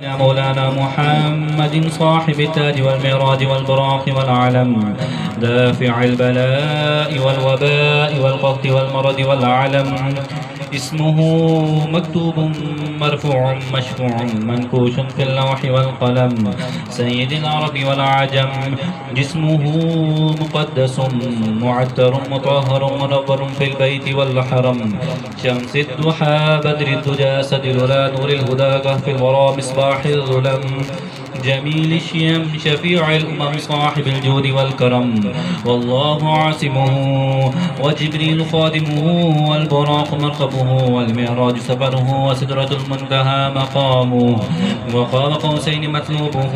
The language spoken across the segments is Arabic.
مولانا محمد صاحب التاج والمعراج والبراق والعلم دافع البلاء والوباء والقحط والمرض والعلم اسمه مكتوب مرفوع مشفوع منكوش في اللوح والقلم سيد العرب والعجم جسمه مقدس معتر مطهر منور في البيت والحرم شمس الضحى بدر الدجى سدل لا نور الهدى كهف الورى مصباح الظلم جميل الشيم شفيع الأمم صاحب الجود والكرم والله عاصمه وجبريل خادمه والبراق مركبه والمعراج سفره وسدرة المنتهى مقامه وقاب قوسين مطلوبه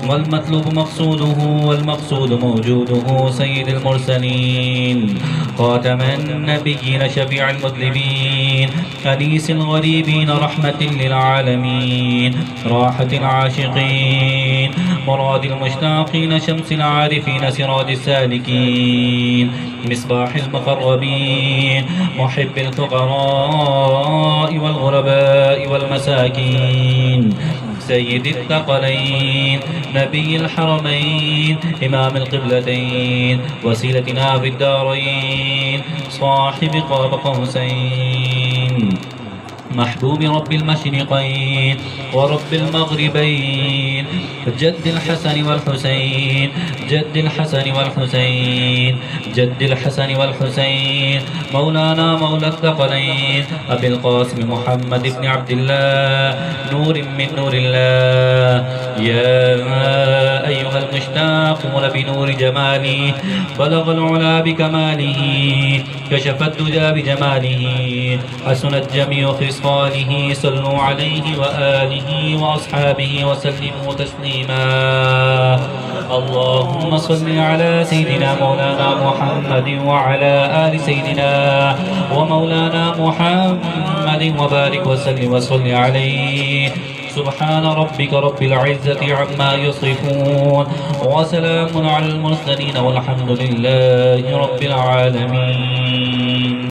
والمطلوب مقصوده والمقصود موجوده سيد المرسلين خاتم النبيين شفيع المذنبين أنيس الغريبين رحمة للعالمين راحة العاشقين مراد المشتاقين شمس العارفين سراج السالكين مصباح المقربين محب الفقراء والغرباء والمساكين سيد الثقلين نبي الحرمين إمام القبلتين وسيلتنا في الدارين صاحب قاب قوسين محبوب رب المشرقين ورب المغربين جد الحسن والحسين جد الحسن والحسين جد الحسن والحسين مولانا مولى الثقلين أبي القاسم محمد بن عبد الله نور من نور الله يا أيها المشتاقون بنور جماله بلغ العلا بكماله كشف الدجى بجماله حسنت جميع خصاله صلوا عليه وآله وأصحابه وسلموا تسليما اللهم صل على سيدنا مولانا محمد وعلى آل سيدنا ومولانا محمد وبارك وسلم وصل عليه سبحان ربك رب العزة عما يصفون وسلام على المرسلين والحمد لله رب العالمين.